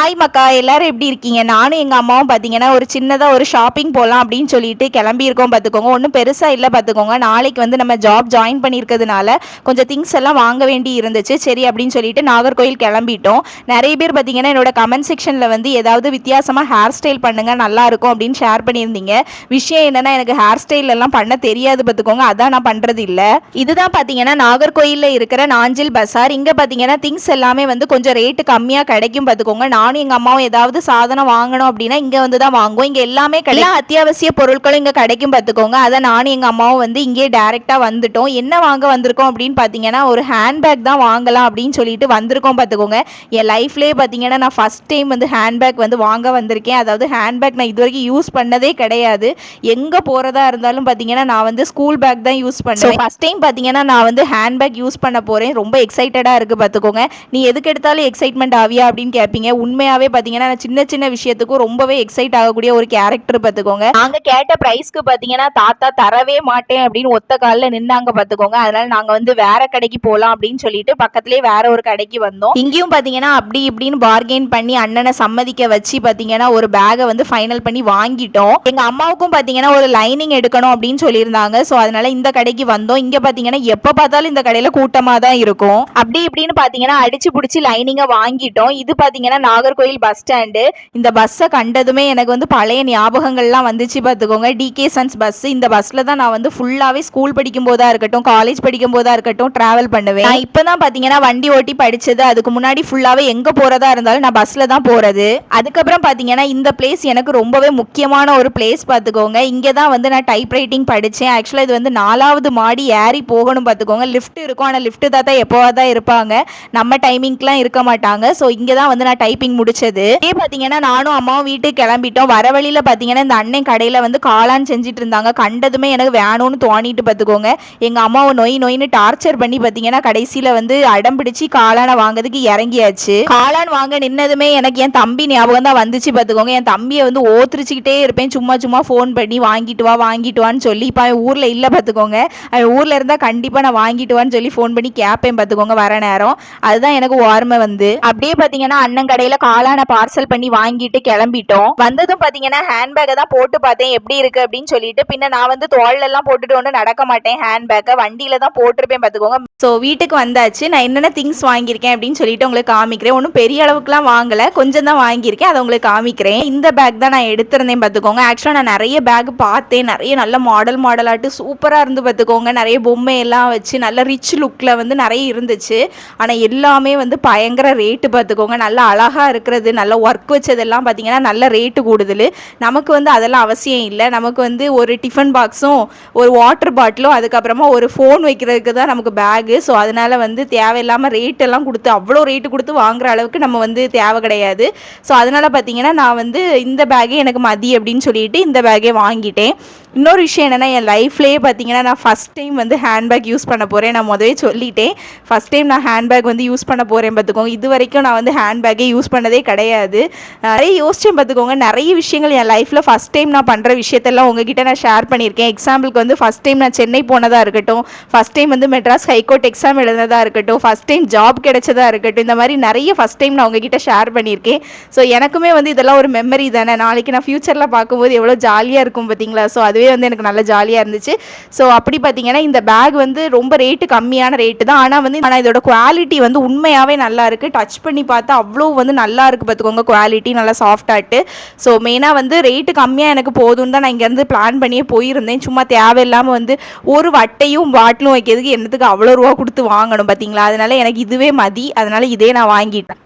Hi மக்கா, எல்லாரும் எப்படி இருக்கீங்க? நானும் எங்கள் அம்மாவும் பார்த்தீங்கன்னா ஒரு சின்னதாக ஒரு ஷாப்பிங் போகலாம் அப்படின்னு சொல்லிட்டு கிளம்பியிருக்கோம் பார்த்துக்கோங்க. ஒன்றும் பெருசாக இல்லை பார்த்துக்கோங்க. நாளைக்கு வந்து நம்ம ஜாப் ஜாயின் பண்ணியிருக்கிறதுனால கொஞ்சம் திங்ஸ் எல்லாம் வாங்க வேண்டி இருந்துச்சு. சரி அப்படின்னு சொல்லிட்டு நாகர்கோயில் கிளம்பிட்டோம். நிறைய பேர் பார்த்தீங்கன்னா என்னோட கமெண்ட் செக்ஷனில் வந்து ஏதாவது வித்தியாசமாக ஹேர் ஸ்டைல் பண்ணுங்க நல்லா இருக்கும் அப்படின்னு ஷேர் பண்ணியிருந்தீங்க. விஷயம் என்னன்னா, எனக்கு ஹேர் ஸ்டைல் எல்லாம் பண்ண தெரியாது பார்த்துக்கோங்க. அதான் நான் பண்ணுறது இல்லை. இதுதான் பார்த்தீங்கன்னா நாகர்கோயிலில் இருக்கிற நாஞ்சில் பசார். இங்கே பார்த்தீங்கன்னா திங்ஸ் எல்லாமே வந்து கொஞ்சம் ரேட்டு கம்மியாக கிடைக்கும் பார்த்துக்கோங்க. நானும் எங்கள் அம்மாவும் ஏதாவது சாதனம் வாங்கணும் அப்படின்னா இங்கே வந்து தான் வாங்குவோம். இங்கே எல்லாமே கிடைக்கும். அத்தியாவசிய பொருட்களும் இங்கே கிடைக்கும் பார்த்துக்கோங்க. அதை நானும் எங்கள் அம்மாவும் வந்து இங்கே டேரெக்டாக வந்துட்டோம். என்ன வாங்க வந்திருக்கோம் அப்படின்னு பார்த்தீங்கன்னா ஒரு ஹேண்ட்பேக் தான் வாங்கலாம் அப்படின்னு சொல்லிட்டு வந்திருக்கோம் பார்த்துக்கோங்க. என் லைஃப்லேயே பார்த்தீங்கன்னா நான் ஃபஸ்ட் டைம் வந்து ஹேண்ட்பேக் வந்து வாங்க வந்திருக்கேன். அதாவது ஹேண்ட்பேக் நான் இது வரைக்கும் யூஸ் பண்ணதே கிடையாது. எங்கே போகிறதா இருந்தாலும் பார்த்தீங்கன்னா நான் வந்து ஸ்கூல் பேக் தான் யூஸ் பண்ணுவேன். ஃபஸ்ட் டைம் பார்த்தீங்கன்னா நான் வந்து ஹேண்ட்பேக் யூஸ் பண்ண போகிறேன். ரொம்ப எக்ஸைட்டடாக இருக்குது பார்த்துக்கோங்க. நீ எதுக்கு எடுத்தாலும் எக்ஸைட்மெண்ட் ஆவியா அப்படின்னு கேட்பீங்க. உண்மையாகவே பார்த்தீங்கன்னா நான் சின்ன சின்ன விஷயத்துக்கும் ரொம்பவே எக்ஸைட் ஆகக்கூடிய ஒரு கேரக்டர் பார்த்துக்கோங்க. நாங்கள் கேட்ட ப்ரைஸ்க்கு பார்த்தீங்கன்னா தாத்தா தரவே மாட்டேன் அப்படின்னு ஒத்த காலில் நின்னாங்க பார்த்துக்கோங்க. அதனால நாங்கள் வந்து வேற கடைக்கு போகலாம் அப்படின்னு சொல்லிட்டு பக்கத்துலேயே வேற ஒரு கடைக்கு வந்தோம். இங்கேயும் பார்த்தீங்கன்னா அப்படி இப்படின்னு பார்கெயின் பண்ணி அண்ணனை சம்மதிக்க வச்சு பார்த்தீங்கன்னா ஒரு பேகை வந்து ஃபைனல் பண்ணி வாங்கிட்டோம். எங்கள் அம்மாவுக்கும் பார்த்தீங்கன்னா ஒரு லைனிங் எடுக்கணும் அப்படின்னு சொல்லியிருந்தாங்க. ஸோ அதனால இந்த கடைக்கு வந்தோம். இங்கே பார்த்தீங்கன்னா எப்போ பார்த்தாலும் இந்த கடையில் கூட்டமாக தான் இருக்கும். அப்படி இப்படின்னு பார்த்தீங்கன்னா அடிச்சு பிடிச்சி லைனிங்கை வாங்கிட்டோம். இது பார்த்தீங்கன்னா நாகர்கோயில் பஸ் ஸ்டாண்டு. இந்த பஸ்ஸை கண்டதுமே எனக்கு வந்து பழைய ஞாபகங்கள்லாம் வந்துச்சு பார்த்துக்கோங்க. TK Sons bus. இந்த பஸ்ஸில் தான் நான் வந்து ஃபுல்லாகவே ஸ்கூல் படிக்கும் போதா இருக்கட்டும், காலேஜ் படிக்கும் போதா இருக்கட்டும் ட்ராவல் பண்ணுவேன். நான் இப்போ தான் பார்த்தீங்கன்னா வண்டி ஓட்டி படித்தது. அதுக்கு முன்னாடி ஃபுல்லாகவே எங்கே போகிறதா இருந்தாலும் நான் பஸ்ஸில் தான் போகிறது. அதுக்கப்புறம் பார்த்தீங்கன்னா இந்த பிளேஸ் எனக்கு ரொம்பவே முக்கியமான ஒரு பிளேஸ் பார்த்துக்கோங்க. இங்கே தான் வந்து நான் டைப் ரைட்டிங் படித்தேன். ஆக்சுவலாக இது வந்து 4வது மாடி ஏறி போகணும் பார்த்துக்கோங்க. லிஃப்ட் இருக்கும். ஆனால் லிஃப்ட்டு தான் எப்போவா தான் இருப்பாங்க. நம்ம டைமிங்க்கெலாம் இருக்க மாட்டாங்க. ஸோ இங்கே தான் வந்து நான் டைப்பிங் முடிச்சது. பார்த்தீங்கன்னா நானும் அம்மாவும் வீட்டுக்கு கிளம்பிட்டோம். வர வழியில் பார்த்தீங்கன்னா இந்த அண்ணன் கடையில் வந்து காளான் செஞ்சுட்டு இருந்தாங்க. கண்டதுமே எனக்கு வேணும்னு தோணிட்டு பார்த்துக்கோங்க. எங்கள் அம்மாவை நொயின்னு டார்ச்சர் பண்ணி பார்த்தீங்கன்னா கடைசியில் வந்து அடம் பிடிச்சி காளானை வாங்கிறதுக்கு இறங்கியாச்சு. காளான் வாங்க நின்னதுமே எனக்கு என் தம்பி ஞாபகம் தான் வந்துச்சு பார்த்துக்கோங்க. என் தம்பியை வந்து ஓத்திரிச்சிக்கிட்டே இருப்பேன். சும்மா ஃபோன் பண்ணி வாங்கிட்டு வான்னு சொல்லி. இப்போ அவன் ஊரில் இல்லை பார்த்துக்கோங்க. அவன் ஊரில் இருந்தால் கண்டிப்பாக நான் வாங்கிட்டு வான்னு சொல்லி ஃபோன் பண்ணி கேட்பேன் பார்த்துக்கோங்க வர நேரம். அதுதான் எனக்கு ஓர்மை வந்து. அப்படியே பார்த்தீங்கன்னா அண்ணன் கடையில் காளான பார்சல் பண்ணி வாங்கிட்டு கிளம்பிட்டோம். வந்ததும் பாத்தீங்கன்னா ஹேண்ட்பேக்கை தான் போட்டு பார்த்தேன் எப்படி இருக்கு அப்படின்னு சொல்லிட்டு. பின்ன நான் வந்து தோல்ல எல்லாம் போட்டுட்டு ஒன்று நடக்க மாட்டேன். ஹேண்ட்பேக்கை வண்டியில தான் போட்டிருப்பேன் பார்த்துக்கோங்க. ஸோ வீட்டுக்கு வந்தாச்சு. நான் என்னென்ன திங்ஸ் வாங்கியிருக்கேன் அப்படின்னு சொல்லிட்டு உங்களுக்கு காமிக்கிறேன். ஒன்றும் பெரிய அளவுக்குலாம் வாங்கலை, கொஞ்சம் தான் வாங்கியிருக்கேன். அதை உங்களுக்கு காமிக்கிறேன். இந்த பேக் தான் நான் எடுத்திருந்தேன் பார்த்துக்கோங்க. ஆக்சுவலாக நான் நிறைய பேக் பார்த்தேன். நிறைய நல்ல மாடலாட்டு சூப்பராக இருந்து பார்த்துக்கோங்க. நிறைய பொம்மை எல்லாம் வச்சு நல்ல ரிச் லுக்கில் வந்து நிறைய இருந்துச்சு. ஆனால் எல்லாமே வந்து பயங்கர ரேட்டு பார்த்துக்கோங்க. நல்லா அழகாக இருக்கிறது, நல்ல ஒர்க் வச்சதெல்லாம் பார்த்தீங்கன்னா நல்ல ரேட்டு கூடுதல். நமக்கு வந்து அதெல்லாம் அவசியம் இல்லை. நமக்கு வந்து ஒரு டிஃபன் பாக்ஸும் ஒரு வாட்டர் பாட்டிலும் அதுக்கப்புறமா ஒரு ஃபோன் வைக்கிறதுக்கு தான் நமக்கு பேகு. ஸோ அதனால் வந்து தேவையில்லாமல் ரேட்டெல்லாம் கொடுத்து அவ்வளோ ரேட்டு கொடுத்து வாங்குற அளவுக்கு நம்ம வந்து தேவை கிடையாது. ஸோ அதனால் பார்த்தீங்கன்னா நான் வந்து இந்த பேக்கே எனக்கு மதி அப்படின்னு சொல்லிட்டு இந்த பேக்கே வாங்கிட்டேன். இன்னொரு விஷயம் என்னென்னா, என் லைஃப்லேயே பார்த்தீங்கன்னா நான் ஃபஸ்ட் டைம் வந்து ஹேண்ட்பேக் யூஸ் பண்ண போகிறேன். நான் முதவே சொல்லிட்டேன், ஃபஸ்ட் டைம் நான் ஹேண்ட்பேக் வந்து யூஸ் பண்ண போகிறேன் பார்த்துக்கோங்க. இது வரைக்கும் நான் வந்து ஹேண்ட்பேக்கே யூஸ் பண்ணதே கிடையாது. நிறைய யோசிச்சேன் பார்த்துக்கோங்க. நிறைய விஷயங்கள் என் லைஃப்பில் ஃபஸ்ட் டைம் நான் பண்ணுற விஷயத்தெல்லாம் உங்ககிட்ட நான் ஷேர் பண்ணியிருக்கேன். எக்ஸாம்பிளுக்கு வந்து ஃபஸ்ட் டைம் நான் சென்னை போனதாக இருக்கட்டும், ஃபஸ்ட் டைம் வந்து மெட்ராஸ் ஹைகோர்ட் எக்ஸாம் எழுதுனதாக இருக்கட்டும், ஃபஸ்ட் டைம் ஜாப் கிடைச்சதாக இருக்கட்டும், இந்த மாதிரி நிறைய ஃபஸ்ட் டைம் நான் உங்ககிட்ட ஷேர் பண்ணியிருக்கேன். ஸோ எனக்குமே வந்து இதெல்லாம் ஒரு மெமரி தானே. நாளைக்கு நான் ஃப்யூச்சரில் பார்க்கும்போது எவ்வளோ ஜாலியாக இருக்கும் பார்த்தீங்களா. ஸோ அதுவே வந்து எனக்கு நல்ல ஜாலியாக இருந்துச்சு. ஸோ அப்படி பார்த்தீங்கன்னா இந்த பேக் வந்து ரொம்ப ரேட்டு கம்மியான ரேட்டு தான். ஆனால் இதோட குவாலிட்டி வந்து உண்மையாகவே நல்லா இருக்குது. டச் பண்ணி பார்த்தா அவ்வளோ வந்து நல்லா இருக்குது பார்த்துக்கோங்க. குவாலிட்டி நல்லா சாஃப்டாட்டு. ஸோ மெயினாக வந்து ரேட்டு கம்மியாக எனக்கு போதும்னு தான் நான் இங்கேருந்து பிளான் பண்ணியே போயிருந்தேன். சும்மா தேவையில்லாமல் வந்து ஒரு வட்டையும் பாட்டிலும் வைக்கிறதுக்கு என்னத்துக்கு அவ்வளோ ரூபா கொடுத்து வாங்கணும் பார்த்தீங்களா. அதனால எனக்கு இதுவே மதி. அதனால இதே நான் வாங்கிட்டேன்.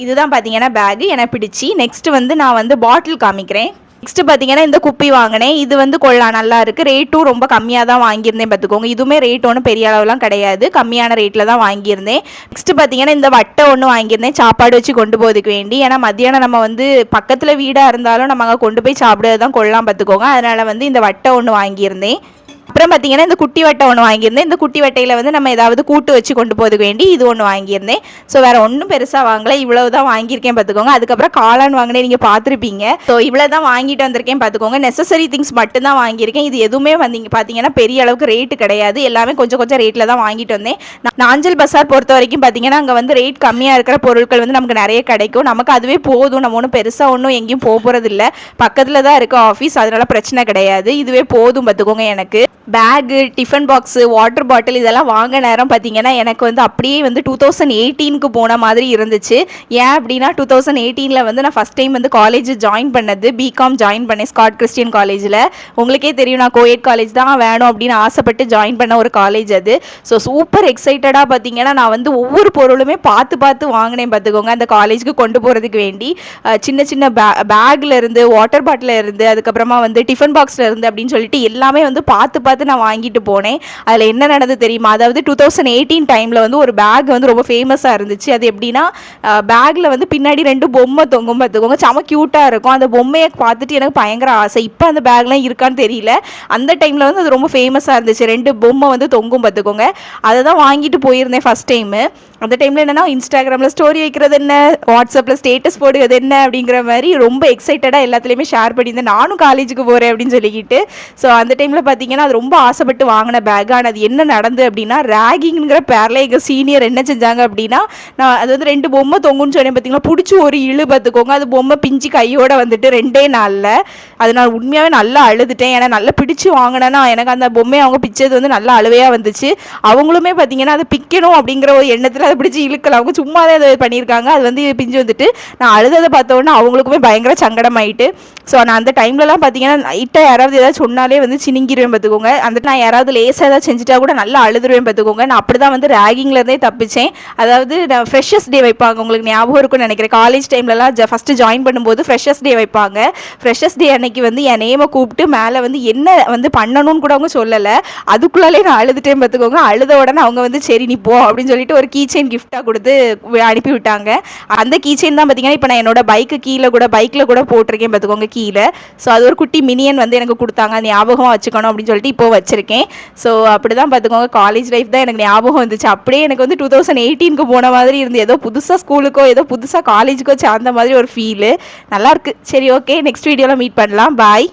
இதுதான் பார்த்தீங்கன்னா பேகு எனக்கு பிடிச்சி. நெக்ஸ்ட் வந்து நான் வந்து பாட்டில் காமிக்கிறேன். நெக்ஸ்ட் பார்த்தீங்கன்னா இந்த குப்பி வாங்கினேன். இது வந்து நல்லா இருக்குது. ரேட்டும் ரொம்ப கம்மியாக தான் வாங்கியிருந்தேன் பார்த்துக்கோங்க. இதுவுமே ரேட் ஒன்றும் பெரிய அளவுலாம் கிடையாது, கம்மியான ரேட்டில் தான் வாங்கியிருந்தேன். நெக்ஸ்ட் பார்த்தீங்கன்னா இந்த வட்டை ஒன்று வாங்கியிருந்தேன், சாப்பாடு வச்சு கொண்டு போகிறதுக்கு வேண்டி. ஏன்னா மத்தியானம் நம்ம வந்து பக்கத்தில் வீடாக இருந்தாலும் நம்ம அங்கே கொண்டு போய் சாப்பிடுறது தான் கொள்ளலாம் பார்த்துக்கோங்க. அதனால் வந்து இந்த வட்டை ஒன்று வாங்கியிருந்தேன். அப்புறம் பார்த்தீங்கன்னா இந்த குட்டி வட்டை ஒன்று வாங்கியிருந்தேன். இந்த குட்டி வட்டையில் வந்து நம்ம ஏதாவது கூட்டு வச்சு கொண்டு போக வேண்டி இது ஒன்று வாங்கியிருந்தேன். ஸோ வேறு ஒன்றும் பெருசாக வாங்கலை, இவ்வளவு தான் வாங்கியிருக்கேன் பார்த்துக்கோங்க. அதுக்கப்புறம் காளான் வாங்கினேன், நீங்கள் பார்த்துருப்பீங்க. ஸோ இவ்வளோ தான் வாங்கிட்டு வந்திருக்கேன் பார்த்துக்கோங்க. நெசசரி திங்ஸ் மட்டும்தான் வாங்கியிருக்கேன். இது எதுவுமே வந்து பார்த்தீங்கன்னா பெரிய அளவுக்கு ரேட்டு கிடையாது, எல்லாமே கொஞ்சம் கொஞ்சம் ரேட்டில் தான் வாங்கிட்டு வந்தேன். நாஞ்சல் பசார் பொறுத்த வரைக்கும் பார்த்தீங்கன்னா அங்கே வந்து ரேட் கம்மியாக இருக்கிற பொருட்கள் வந்து நமக்கு நிறைய கிடைக்கும். நமக்கு அதுவே போதும், நம்ம ஒன்றும் பெருசாக ஒன்றும் எங்கேயும் போகிறது இல்லை, பக்கத்தில் தான் இருக்க ஆஃபீஸ், அதனால பிரச்சனை கிடையாது. இதுவே போதும் பார்த்துக்கோங்க. எனக்கு bag, tiffin box, water bottle இதெல்லாம் வாங்க நேரம் பார்த்தீங்கன்னா எனக்கு வந்து அப்படியே வந்து 2018க்கு போன மாதிரி இருந்துச்சு. ஏன் அப்படின்னா 2018 வந்து நான் ஃபஸ்ட் டைம் வந்து காலேஜ் ஜாயின் பண்ணது, பிகாம் ஜாயின் பண்ணேன் ஸ்காட் கிறிஸ்டியன் காலேஜில். உங்களுக்கே தெரியும், நான் கோயட் காலேஜ் தான் வேணும் அப்படின்னு ஆசைப்பட்டு ஜாயின் பண்ண ஒரு காலேஜ் அது. ஸோ சூப்பர் எக்ஸைட்டடாக பார்த்தீங்கன்னா நான் வந்து ஒவ்வொரு பொருளுமே பார்த்து பார்த்து வாங்கினேன் பார்த்துக்கோங்க, அந்த காலேஜுக்கு கொண்டு போகிறதுக்கு வேண்டி. சின்ன சின்ன பேக்கில் இருந்து, வாட்டர் பாட்டில் இருந்து, அதுக்கப்புறமா வந்து டிஃபன் பாக்ஸில் இருந்து அப்படின்னு சொல்லிட்டு எல்லாமே வந்து பார்த்து பார்த்து நான் வாங்கிட்டு போனேன். அதில் என்ன நடந்தது தெரியுமா? அதாவது 2018 டைமில் வந்து ஒரு பேக் வந்து ரொம்ப ஃபேமஸாக இருந்துச்சு. அது எப்படின்னா பேக்கில் வந்து பின்னாடி 2 பொம்மை தொங்கும் பார்த்துக்கோங்க, செம க்யூட்டாக இருக்கும். அந்த பொம்மையை பார்த்துட்டு எனக்கு பயங்கர ஆசை. இப்போ அந்த பேக்லாம் இருக்கான்னு தெரியல, அந்த டைமில் வந்து அது ரொம்ப ஃபேமஸாக இருந்துச்சு. 2 பொம்மை வந்து தொங்கும் பார்த்துக்கோங்க. அதை தான் வாங்கிட்டு போயிருந்தேன் ஃபஸ்ட் டைமு. அந்த டைமில் என்னென்னா இன்ஸ்டாகிராமில் ஸ்டோரி வைக்கிறது என்ன, வாட்ஸ்அப்பில் ஸ்டேட்டஸ் போடுறது என்ன அப்படிங்கிற மாதிரி ரொம்ப எக்ஸைட்டடாக எல்லாத்துலேயுமே ஷேர் பண்ணியிருந்தேன், நானும் காலேஜுக்கு போகிறேன் அப்படின்னு சொல்லிக்கிட்டு. ஸோ அந்த டைமில் பார்த்தீங்கன்னா அது ரொம்ப ஆசைப்பட்டு வாங்கின பேக். ஆனால் அது என்ன நடந்து அப்படின்னா, ரேகிங்கிற பேரில் எங்கள் சீனியர் என்ன செஞ்சாங்க அப்படின்னா, நான் அது வந்து 2 பொம்மை தொங்குன்னு சொன்னேன் பார்த்தீங்களா, பிடிச்சி ஒரு இழு பார்த்துக்கோங்க, அது பொம்மை பிஞ்சு கையோட வந்துட்டு 2 நாளில். அது நான் உண்மையாகவே நல்லா அழுதுட்டேன். ஏன்னா நல்லா பிடிச்சி வாங்கினேன்னா எனக்கு அந்த பொம்மையை அவங்க பிச்சது வந்து நல்லா அழுவையாக வந்துச்சு. அவங்களுமே பார்த்தீங்கன்னா அதை பிக்கணும் அப்படிங்கிற ஒரு எண்ணத்தில் அதை பிடிச்சி இழுக்கல, அவங்க சும்மா தான் அதை பண்ணியிருக்காங்க. அது வந்து பிஞ்சு வந்துட்டு நான் அழுததை பார்த்தோன்னா அவங்களுக்குமே பயங்கர சங்கடமாயிட்டு. ஸோ நான் அந்த டைம்லலாம் பார்த்தீங்கன்னா நைட்டாக யாராவது ஏதாவது சொன்னாலே வந்து சினிங்கிருவேன் பார்த்துக்கோங்க. அந்த நான் யாராவது லேசாக ஏதாவது செஞ்சுட்டா கூட நல்லா அழுதுருவேன் பார்த்துக்கோங்க. நான் அப்படி தான் வந்து ரேகிங்லேருந்தே தப்பிச்சேன். அதாவது நான் ஃப்ரெஷர்ஸ் டே வைப்பாங்க, உங்களுக்கு ஞாபகம் இருக்குன்னு நினைக்கிறேன். காலேஜ் டைம்லலாம் ஃபஸ்ட்டு ஜாயின் பண்ணும்போது ஃப்ரெஷர்ஸ் டே வைப்பாங்க. ஃப்ரெஷர்ஸ் டே அன்னைக்கு வந்து என் நேமை கூப்பிட்டு மேலே வந்து என்ன வந்து பண்ணணும்னு கூட அவங்க சொல்லலை, அதுக்குள்ளாலே நான் அழுதுட்டேன் பார்த்துக்கோங்க. அழுத உடனே அவங்க வந்து சரி நீ போ அப்படின்னு சொல்லிட்டு ஒரு கீச்செயின் கிஃப்டாக கொடுத்து அனுப்பி விட்டாங்க. அந்த கீச்செயின் தான் பார்த்தீங்கன்னா இப்போ நான் என்னோட பைக்கு கீழே கூட பைக்கில் கூட போட்டிருக்கேன் பார்த்துக்கோங்க கீழே. ஸோ அது ஒரு குட்டி மினியன் வந்து எனக்கு கொடுத்தாங்க, அது ஞாபகமாக வச்சுக்கணும் அப்படின்னு சொல்லிட்டு இப்போ வச்சுருக்கேன். ஸோ அப்படி தான் பார்த்துக்கோங்க, காலேஜ் லைஃப் தான் எனக்கு ஞாபகம் வந்துச்சு. அப்படியே எனக்கு வந்து 2018க்கு போன மாதிரி இருந்து, ஏதோ புதுசாக ஸ்கூலுக்கோ ஏதோ புதுசாக காலேஜுக்கோ சேர்ந்த மாதிரி ஒரு ஃபீலு நல்லாயிருக்கு. சரி, ஓகே, நெக்ஸ்ட் வீடியோவில் மீட் பண்ணலாம். பாய்.